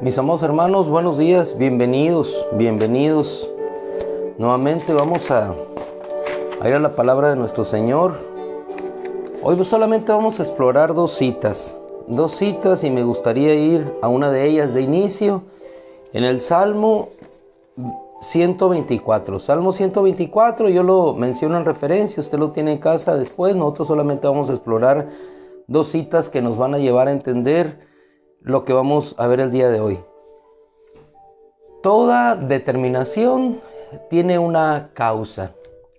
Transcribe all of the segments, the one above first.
Mis amados hermanos, buenos días, bienvenidos. Nuevamente vamos a ir a la palabra de nuestro Señor. Hoy solamente vamos a explorar dos citas y me gustaría ir a una de ellas de inicio en el Salmo 124. Salmo 124, yo lo menciono en referencia, usted lo tiene en casa después. Nosotros solamente vamos a explorar dos citas que nos van a llevar a entender lo que vamos a ver el día de hoy. Toda determinación tiene una causa.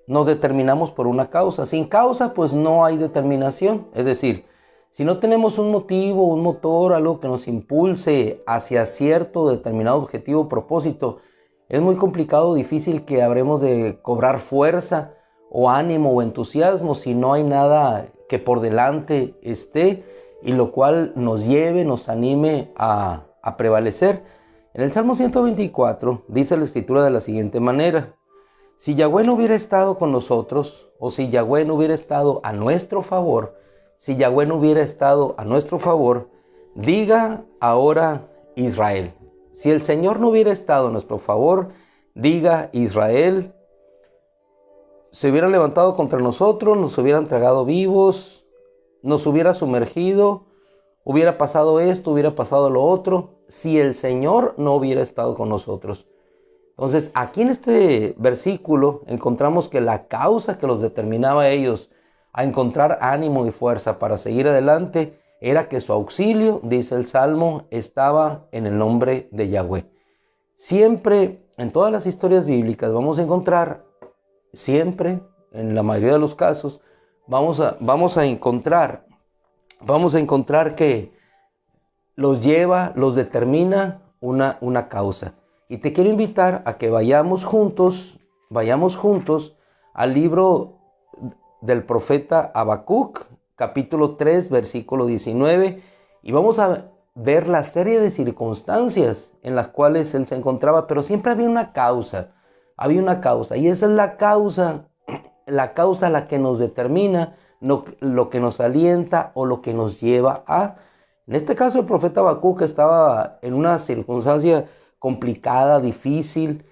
Nos determinamos por una causa. Sin causa, pues no hay determinación. Es decir, si no tenemos un motivo, un motor, algo que nos impulse hacia cierto determinado objetivo o propósito, es muy complicado, difícil que habremos de cobrar fuerza o ánimo o entusiasmo si no hay nada que por delante esté y lo cual nos lleve, nos anime a prevalecer. En el Salmo 124 dice la Escritura de la siguiente manera: si Yahweh no hubiera estado con nosotros, o si Yahweh no hubiera estado a nuestro favor, diga ahora Israel. Si el Señor no hubiera estado a nuestro favor, diga Israel. Se hubiera levantado contra nosotros, nos hubieran tragado vivos, nos hubiera sumergido, hubiera pasado esto, hubiera pasado lo otro, si el Señor no hubiera estado con nosotros. Entonces, aquí en este versículo encontramos que la causa que los determinaba a ellos a encontrar ánimo y fuerza para seguir adelante era que su auxilio, dice el Salmo, estaba en el nombre de Yahweh. Siempre, en todas las historias bíblicas, vamos a encontrar, siempre, en la mayoría de los casos, vamos a encontrar que los determina una causa. Y te quiero invitar a que vayamos juntos al libro del profeta Habacuc, capítulo 3, versículo 19, y vamos a ver la serie de circunstancias en las cuales él se encontraba, pero siempre había una causa, y esa es la causa la que nos determina, lo que nos alienta o lo que nos lleva a... En este caso el profeta Habacuc estaba en una circunstancia complicada, difícil.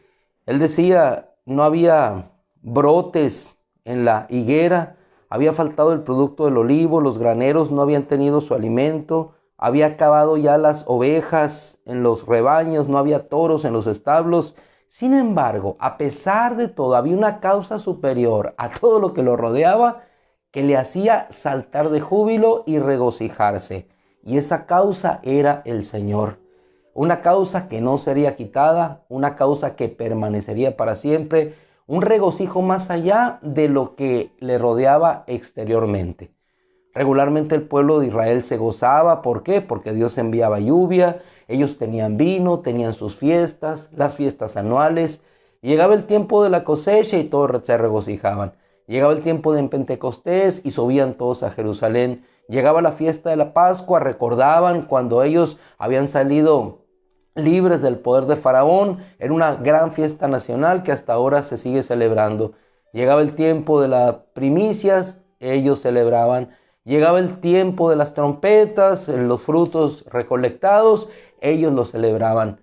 Él decía, no había brotes en la higuera, había faltado el producto del olivo, los graneros no habían tenido su alimento, había acabado ya las ovejas en los rebaños, no había toros en los establos. Sin embargo, a pesar de todo, había una causa superior a todo lo que lo rodeaba que le hacía saltar de júbilo y regocijarse. Y esa causa era el Señor. Una causa que no sería quitada, una causa que permanecería para siempre, un regocijo más allá de lo que le rodeaba exteriormente. Regularmente el pueblo de Israel se gozaba. ¿Por qué? Porque Dios enviaba lluvia, ellos tenían vino, tenían sus fiestas, las fiestas anuales. Llegaba el tiempo de la cosecha y todos se regocijaban. Llegaba el tiempo de Pentecostés y subían todos a Jerusalén. Llegaba la fiesta de la Pascua, recordaban cuando ellos habían salido libres del poder de Faraón. Era una gran fiesta nacional que hasta ahora se sigue celebrando. Llegaba el tiempo de las primicias, ellos celebraban. Llegaba el tiempo de las trompetas, los frutos recolectados, ellos lo celebraban.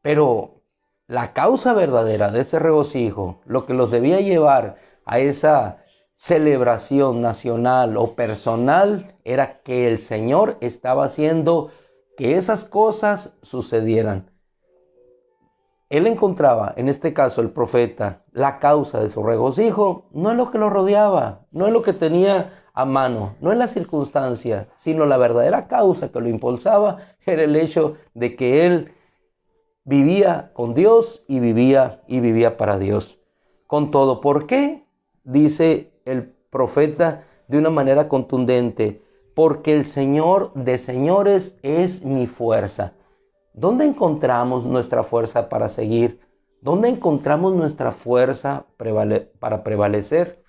Pero la causa verdadera de ese regocijo, lo que los debía llevar a esa celebración nacional o personal, era que el Señor estaba haciendo que esas cosas sucedieran. Él encontraba, en este caso el profeta, la causa de su regocijo, no es lo que lo rodeaba, no es lo que tenía a mano, no es la circunstancia, sino la verdadera causa que lo impulsaba era el hecho de que él vivía con Dios y vivía para Dios. Con todo, ¿por qué? Dice el profeta de una manera contundente: porque el Señor de señores es mi fuerza. ¿Dónde encontramos nuestra fuerza para seguir? ¿Dónde encontramos nuestra fuerza para prevalecer?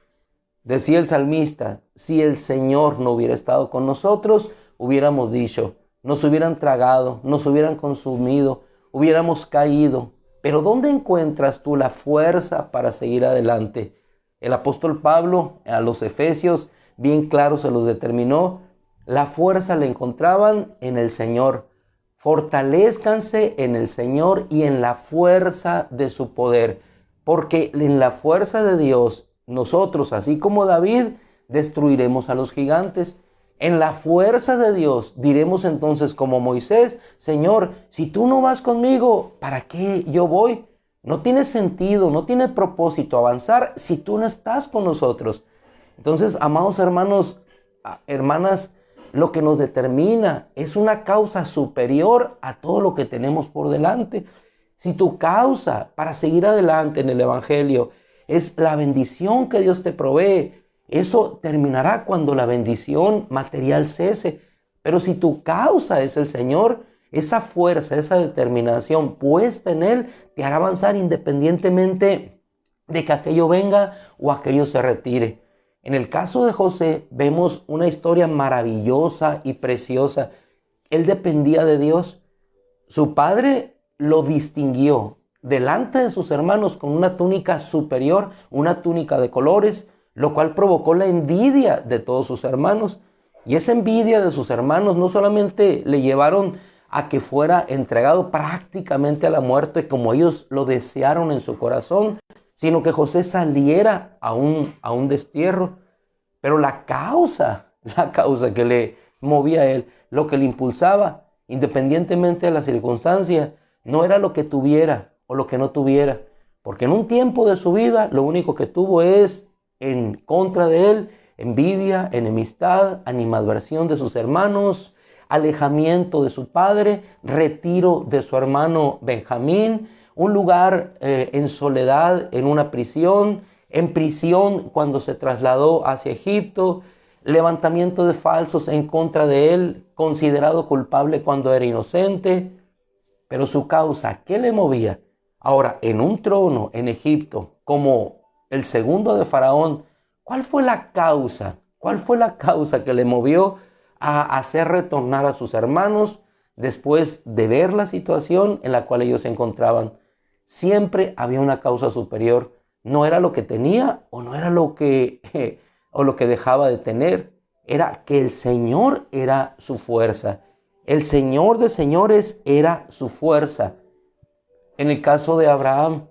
Decía el salmista, si el Señor no hubiera estado con nosotros, hubiéramos dicho, nos hubieran tragado, nos hubieran consumido, hubiéramos caído. Pero ¿dónde encuentras tú la fuerza para seguir adelante? El apóstol Pablo a los Efesios bien claro se los determinó. La fuerza la encontraban en el Señor. Fortalézcanse en el Señor y en la fuerza de su poder, porque en la fuerza de Dios, nosotros, así como David, destruiremos a los gigantes. En la fuerza de Dios diremos entonces como Moisés: Señor, si tú no vas conmigo, ¿para qué yo voy? No tiene sentido, no tiene propósito avanzar si tú no estás con nosotros. Entonces, amados hermanos, hermanas, lo que nos determina es una causa superior a todo lo que tenemos por delante. Si tu causa para seguir adelante en el Evangelio es la bendición que Dios te provee, eso terminará cuando la bendición material cese. Pero si tu causa es el Señor, esa fuerza, esa determinación puesta en Él te hará avanzar independientemente de que aquello venga o aquello se retire. En el caso de José vemos una historia maravillosa y preciosa. Él dependía de Dios. Su padre lo distinguió delante de sus hermanos con una túnica superior, una túnica de colores, lo cual provocó la envidia de todos sus hermanos. Y esa envidia de sus hermanos no solamente le llevaron a que fuera entregado prácticamente a la muerte como ellos lo desearon en su corazón, sino que José saliera a un destierro. Pero la causa que le movía a él, lo que le impulsaba, independientemente de la circunstancia, no era lo que tuviera o lo que no tuviera. Porque en un tiempo de su vida, lo único que tuvo es en contra de él envidia, enemistad, animadversión de sus hermanos, alejamiento de su padre, retiro de su hermano Benjamín, un lugar en soledad en una prisión, en prisión cuando se trasladó hacia Egipto, levantamiento de falsos en contra de él, considerado culpable cuando era inocente. Pero su causa, ¿qué le movía? Ahora, en un trono en Egipto, como el segundo de Faraón, ¿cuál fue la causa? ¿Cuál fue la causa que le movió a hacer retornar a sus hermanos después de ver la situación en la cual ellos se encontraban? Siempre había una causa superior. No era lo que tenía o no era lo que dejaba de tener. Era que el Señor era su fuerza. El Señor de señores era su fuerza. En el caso de Abraham,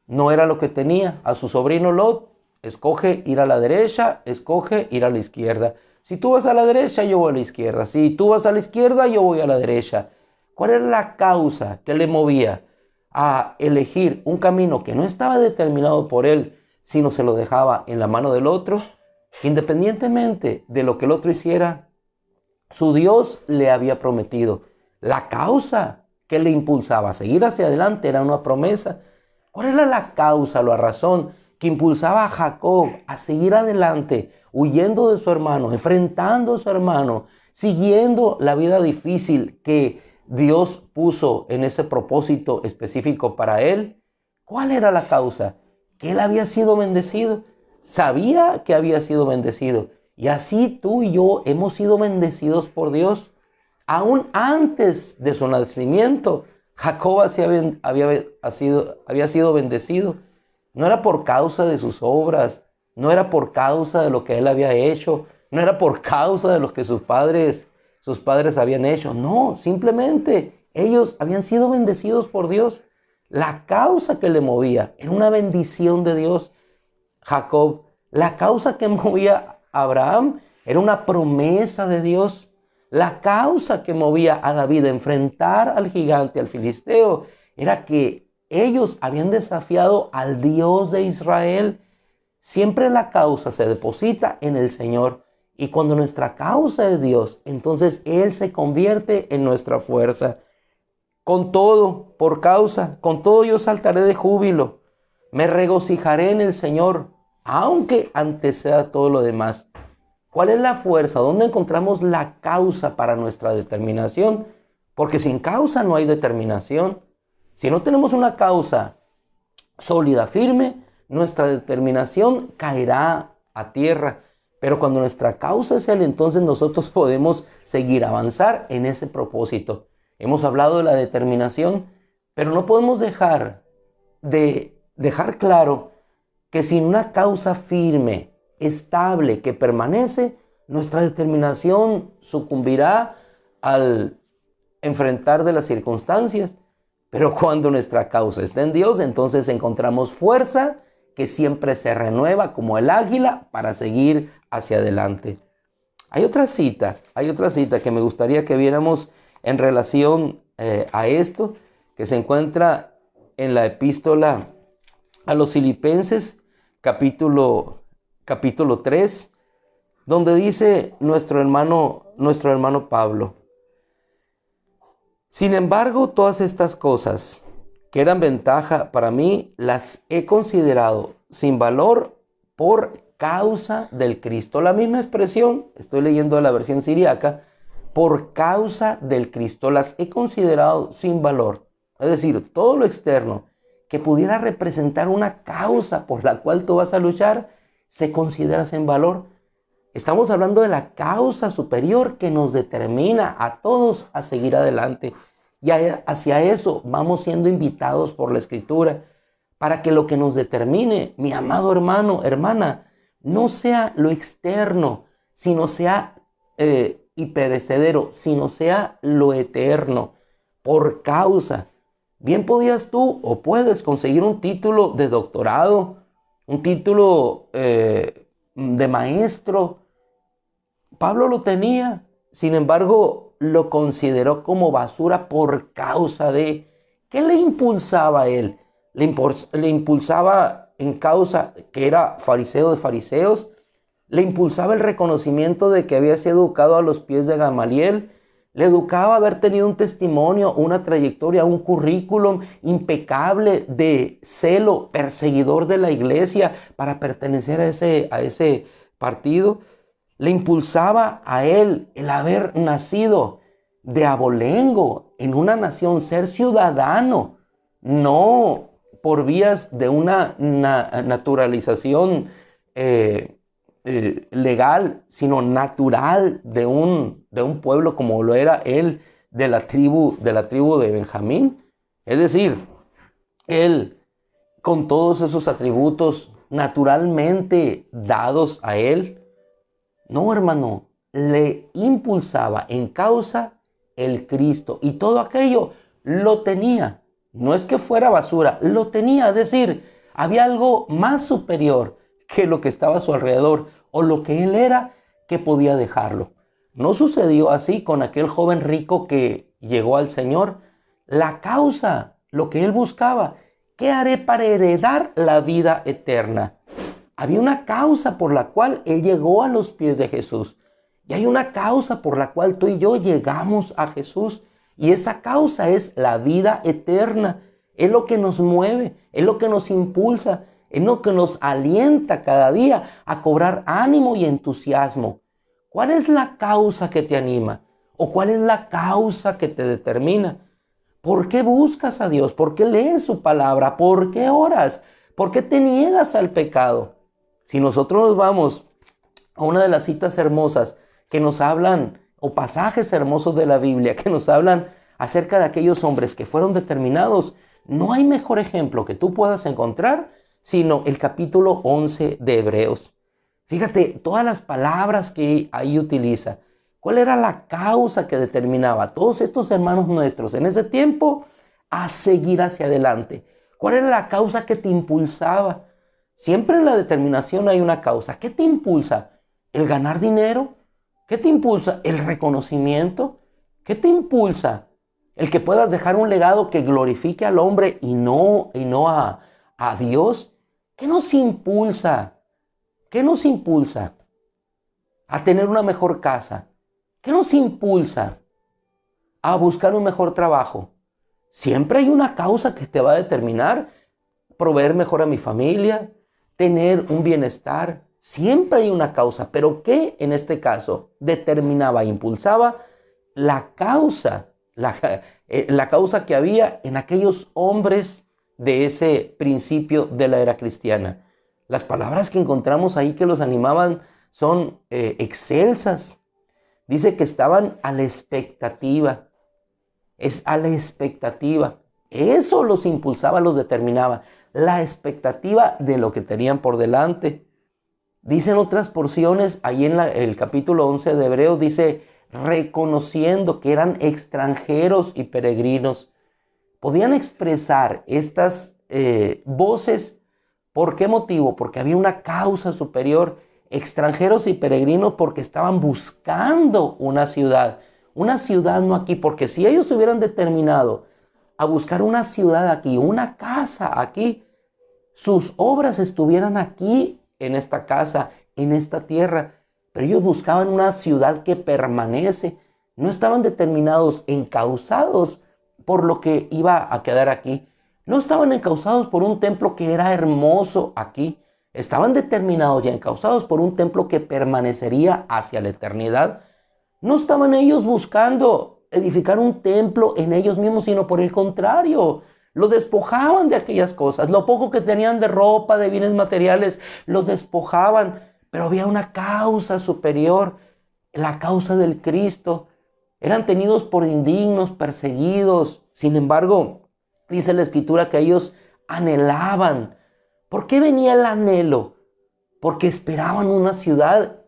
no era lo que tenía. A su sobrino Lot, escoge ir a la derecha, escoge ir a la izquierda. Si tú vas a la derecha, yo voy a la izquierda. Si tú vas a la izquierda, yo voy a la derecha. ¿Cuál era la causa que le movía a elegir un camino que no estaba determinado por él, sino se lo dejaba en la mano del otro? Independientemente de lo que el otro hiciera, su Dios le había prometido. La causa que le impulsaba a seguir hacia adelante era una promesa. ¿Cuál era la causa, la razón que impulsaba a Jacob a seguir adelante, huyendo de su hermano, enfrentando a su hermano, siguiendo la vida difícil que Dios puso en ese propósito específico para él? ¿Cuál era la causa? Que él había sido bendecido. Sabía que había sido bendecido. Y así tú y yo hemos sido bendecidos por Dios. Aún antes de su nacimiento, Jacob había sido bendecido. No era por causa de sus obras, no era por causa de lo que él había hecho, no era por causa de lo que sus padres habían hecho. No, simplemente ellos habían sido bendecidos por Dios. La causa que le movía era una bendición de Dios. Jacob, la causa que movía a Abraham era una promesa de Dios. La causa que movía a David a enfrentar al gigante, al filisteo, era que ellos habían desafiado al Dios de Israel. Siempre la causa se deposita en el Señor. Y cuando nuestra causa es Dios, entonces Él se convierte en nuestra fuerza. Con todo, por causa, con todo yo saltaré de júbilo. Me regocijaré en el Señor, aunque anteceda todo lo demás. ¿Cuál es la fuerza? ¿Dónde encontramos la causa para nuestra determinación? Porque sin causa no hay determinación. Si no tenemos una causa sólida, firme, nuestra determinación caerá a tierra. Pero cuando nuestra causa es Él, entonces nosotros podemos seguir, avanzar en ese propósito. Hemos hablado de la determinación, pero no podemos dejar claro que sin una causa firme, estable, que permanece, nuestra determinación sucumbirá al enfrentar de las circunstancias. Pero cuando nuestra causa está en Dios, entonces encontramos fuerza que siempre se renueva como el águila para seguir hacia adelante. Hay otra cita que me gustaría que viéramos en relación a esto, que se encuentra en la epístola a los Filipenses, capítulo 3, donde dice nuestro hermano Pablo: sin embargo, todas estas cosas que eran ventaja para mí, las he considerado sin valor por causa del Cristo. La misma expresión, estoy leyendo la versión siriaca, por causa del Cristo, las he considerado sin valor. Es decir, todo lo externo que pudiera representar una causa por la cual tú vas a luchar, se considera sin valor. Estamos hablando de la causa superior que nos determina a todos a seguir adelante. Y hacia eso vamos siendo invitados por la Escritura, para que lo que nos determine, mi amado hermano, hermana, no sea lo externo, sino sea y perecedero, sino sea lo eterno, por causa. Bien podías tú o puedes conseguir un título de doctorado, un título de maestro. Pablo lo tenía, sin embargo, lo consideró como basura por causa de... ¿Qué le impulsaba a él? Le impulsaba en causa que era fariseo de fariseos, le impulsaba el reconocimiento de que había sido educado a los pies de Gamaliel, le educaba haber tenido un testimonio, una trayectoria, un currículum impecable de celo, perseguidor de la iglesia para pertenecer a ese partido. Le impulsaba a él el haber nacido de abolengo en una nación, ser ciudadano, no por vías de una naturalización legal, sino natural de un pueblo como lo era él, de la tribu de Benjamín. Es decir, él, con todos esos atributos naturalmente dados a él, no, hermano, le impulsaba en causa el Cristo, y todo aquello lo tenía. No es que fuera basura, lo tenía. Es decir, había algo más superior que lo que estaba a su alrededor, o lo que él era, que podía dejarlo. No sucedió así con aquel joven rico que llegó al Señor. La causa, lo que él buscaba: ¿qué haré para heredar la vida eterna? Había una causa por la cual él llegó a los pies de Jesús. Y hay una causa por la cual tú y yo llegamos a Jesús. Y esa causa es la vida eterna. Es lo que nos mueve, es lo que nos impulsa, es lo que nos alienta cada día a cobrar ánimo y entusiasmo. ¿Cuál es la causa que te anima? ¿O cuál es la causa que te determina? ¿Por qué buscas a Dios? ¿Por qué lees su palabra? ¿Por qué oras? ¿Por qué te niegas al pecado? Si nosotros nos vamos a una de las citas hermosas que nos hablan, o pasajes hermosos de la Biblia que nos hablan acerca de aquellos hombres que fueron determinados, no hay mejor ejemplo que tú puedas encontrar sino el capítulo 11 de Hebreos. Fíjate todas las palabras que ahí utiliza. ¿Cuál era la causa que determinaba a todos estos hermanos nuestros en ese tiempo a seguir hacia adelante? ¿Cuál era la causa que te impulsaba? Siempre en la determinación hay una causa. ¿Qué te impulsa? ¿El ganar dinero? ¿Qué te impulsa? ¿El reconocimiento? ¿Qué te impulsa? El que puedas dejar un legado que glorifique al hombre y no a Dios. ¿Qué nos impulsa? ¿Qué nos impulsa a tener una mejor casa? ¿Qué nos impulsa a buscar un mejor trabajo? Siempre hay una causa que te va a determinar: proveer mejor a mi familia, tener un bienestar. Siempre hay una causa, pero ¿qué en este caso determinaba, impulsaba? La causa, la causa que había en aquellos hombres de ese principio de la era cristiana. Las palabras que encontramos ahí que los animaban son excelsas. Dice que estaban a la expectativa. Es a la expectativa. Eso los impulsaba, los determinaba. La expectativa de lo que tenían por delante. Dicen otras porciones, ahí en el capítulo 11 de Hebreos, dice: reconociendo que eran extranjeros y peregrinos, podían expresar estas voces. ¿Por qué motivo? Porque había una causa superior. Extranjeros y peregrinos porque estaban buscando una ciudad no aquí, porque si ellos hubieran determinado a buscar una ciudad aquí, una casa aquí, sus obras estuvieran aquí, en esta casa, en esta tierra, pero ellos buscaban una ciudad que permanece, no estaban determinados, encausados por lo que iba a quedar aquí, no estaban encausados por un templo que era hermoso aquí, estaban determinados y encausados por un templo que permanecería hacia la eternidad. No estaban ellos buscando edificar un templo en ellos mismos, sino por el contrario, lo despojaban de aquellas cosas. Lo poco que tenían de ropa, de bienes materiales, los despojaban. Pero había una causa superior, la causa del Cristo. Eran tenidos por indignos, perseguidos. Sin embargo, dice la Escritura que ellos anhelaban. ¿Por qué venía el anhelo? Porque esperaban una ciudad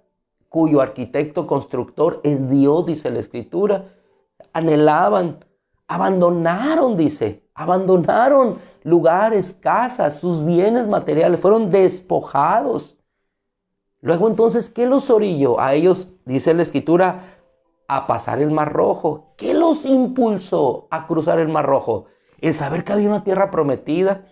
cuyo arquitecto constructor es Dios, dice la Escritura. Anhelaban, abandonaron, abandonaron lugares, casas, sus bienes materiales, fueron despojados. Luego entonces, ¿qué los orilló a ellos, dice la Escritura, a pasar el Mar Rojo? ¿Qué los impulsó a cruzar el Mar Rojo? El saber que había una tierra prometida.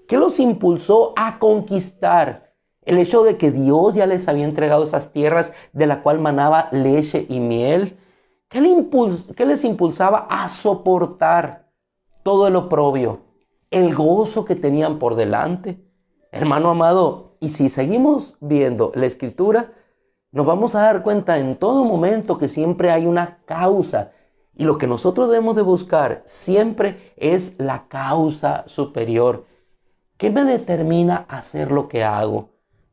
¿Qué los impulsó a conquistar? El hecho de que Dios ya les había entregado esas tierras de la cual manaba leche y miel. ¿Qué les impulsaba a soportar todo el oprobio? El gozo que tenían por delante. Hermano amado, y si seguimos viendo la Escritura, nos vamos a dar cuenta en todo momento que siempre hay una causa. Y lo que nosotros debemos de buscar siempre es la causa superior. ¿Qué me determina a hacer lo que hago?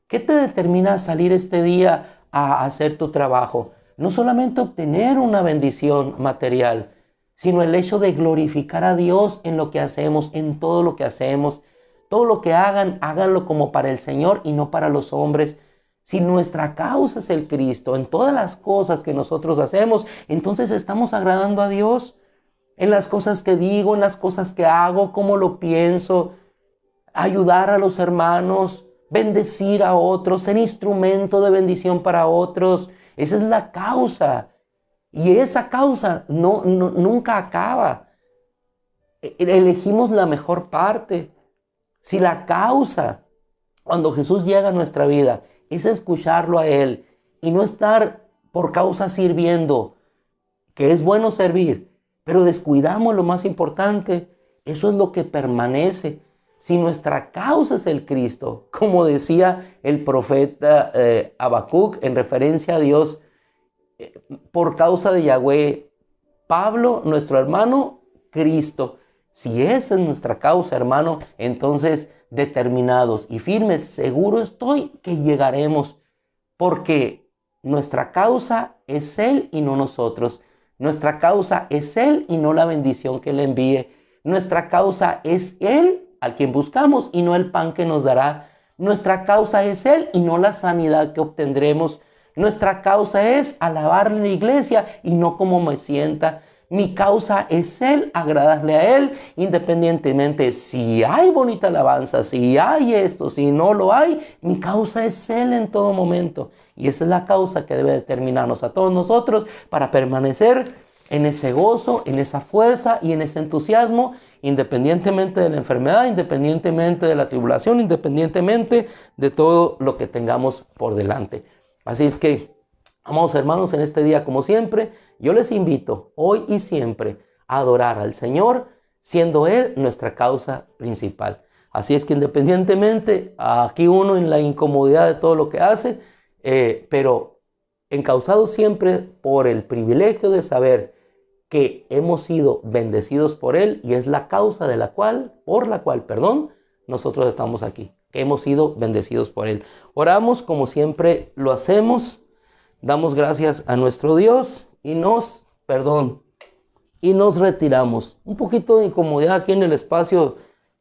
¿Qué te determina a salir este día a hacer tu trabajo? No solamente obtener una bendición material, sino el hecho de glorificar a Dios en lo que hacemos, en todo lo que hacemos. Todo lo que hagan, háganlo como para el Señor y no para los hombres. Si nuestra causa es el Cristo, en todas las cosas que nosotros hacemos, entonces estamos agradando a Dios. En las cosas que digo, en las cosas que hago, cómo lo pienso, ayudar a los hermanos, bendecir a otros, ser instrumento de bendición para otros. Esa es la causa. Y esa causa nunca acaba. Elegimos la mejor parte. Si la causa, cuando Jesús llega a nuestra vida, es escucharlo a Él y no estar por causa sirviendo, que es bueno servir, pero descuidamos lo más importante, eso es lo que permanece. Si nuestra causa es el Cristo, como decía el profeta Habacuc en referencia a Dios, por causa de Yahweh, Pablo, nuestro hermano, Cristo. Si esa es nuestra causa, hermano, entonces determinados y firmes, seguro estoy que llegaremos, porque nuestra causa es Él y no nosotros. Nuestra causa es Él y no la bendición que Él envíe. Nuestra causa es Él, al quien buscamos, y no el pan que nos dará. Nuestra causa es Él y no la sanidad que obtendremos. Nuestra causa es alabarle en la iglesia y no como me sienta. Mi causa es Él, agradarle a Él, independientemente si hay bonita alabanza, si hay esto, si no lo hay. Mi causa es Él en todo momento. Y esa es la causa que debe determinarnos a todos nosotros para permanecer en ese gozo, en esa fuerza y en ese entusiasmo, independientemente de la enfermedad, independientemente de la tribulación, independientemente de todo lo que tengamos por delante. Así es que, amados hermanos, en este día, como siempre, yo les invito hoy y siempre a adorar al Señor, siendo Él nuestra causa principal. Así es que independientemente, aquí uno en la incomodidad de todo lo que hace, pero encauzado siempre por el privilegio de saber que hemos sido bendecidos por Él y es la causa por la cual, nosotros estamos aquí, que hemos sido bendecidos por Él. Oramos como siempre lo hacemos, damos gracias a nuestro Dios y nos retiramos. Un poquito de incomodidad aquí en el espacio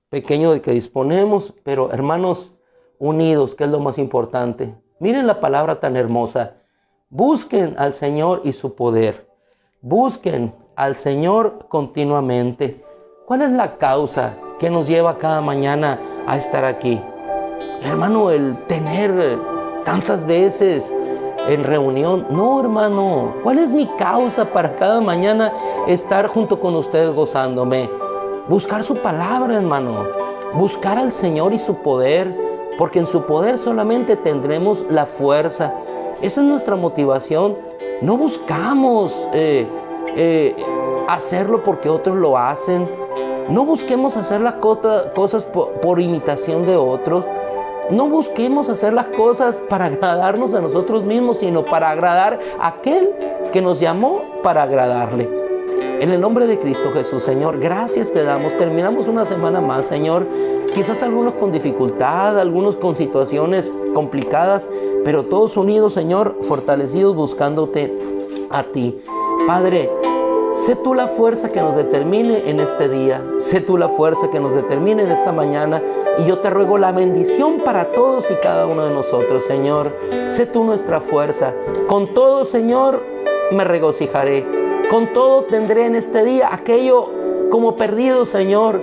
pequeño de que disponemos, pero hermanos unidos, que es lo más importante. Miren la palabra tan hermosa. Busquen al Señor y su poder. Busquen al Señor continuamente. ¿Cuál es la causa que nos lleva cada mañana a estar aquí? Hermano, el tener tantas veces en reunión. No, hermano. ¿Cuál es mi causa para cada mañana estar junto con ustedes gozándome? Buscar su palabra, hermano. Buscar al Señor y su poder. Porque en su poder solamente tendremos la fuerza. Esa es nuestra motivación. No buscamos hacerlo porque otros lo hacen. No busquemos hacer las cosas por imitación de otros. No busquemos hacer las cosas para agradarnos a nosotros mismos, sino para agradar a aquel que nos llamó para agradarle. En el nombre de Cristo Jesús, Señor, gracias te damos. Terminamos una semana más, Señor. Quizás algunos con dificultad, algunos con situaciones complicadas, pero todos unidos, Señor, fortalecidos buscándote a ti. Padre, sé tú la fuerza que nos determine en este día. Sé tú la fuerza que nos determine en esta mañana. Y yo te ruego la bendición para todos y cada uno de nosotros, Señor. Sé tú nuestra fuerza. Con todo, Señor, me regocijaré. Con todo tendré en este día aquello como perdido, Señor.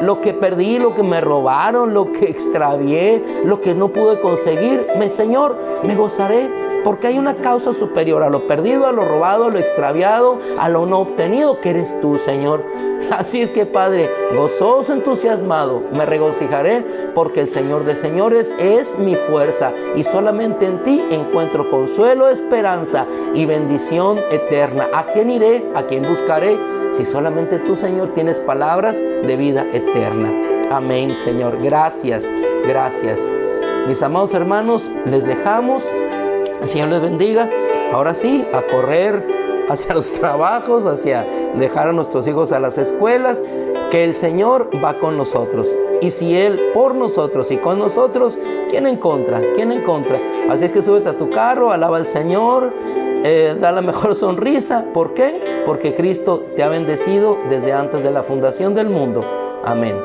Lo que perdí, lo que me robaron, lo que extravié, lo que no pude conseguir. Señor, me gozaré porque hay una causa superior a lo perdido, a lo robado, a lo extraviado, a lo no obtenido, que eres tú, Señor. Así es que, Padre, gozoso, entusiasmado, me regocijaré porque el Señor de señores es mi fuerza y solamente en ti encuentro consuelo, esperanza y bendición eterna. ¿A quién iré? ¿A quién buscaré? Si solamente tú, Señor, tienes palabras de vida eterna. Amén, Señor. Gracias, gracias. Mis amados hermanos, les dejamos. El Señor les bendiga. Ahora sí, a correr hacia los trabajos, hacia dejar a nuestros hijos a las escuelas, que el Señor va con nosotros. Y si Él por nosotros y con nosotros, ¿quién en contra? ¿Quién en contra? Así es que súbete a tu carro, alaba al Señor, da la mejor sonrisa. ¿Por qué? Porque Cristo te ha bendecido desde antes de la fundación del mundo. Amén.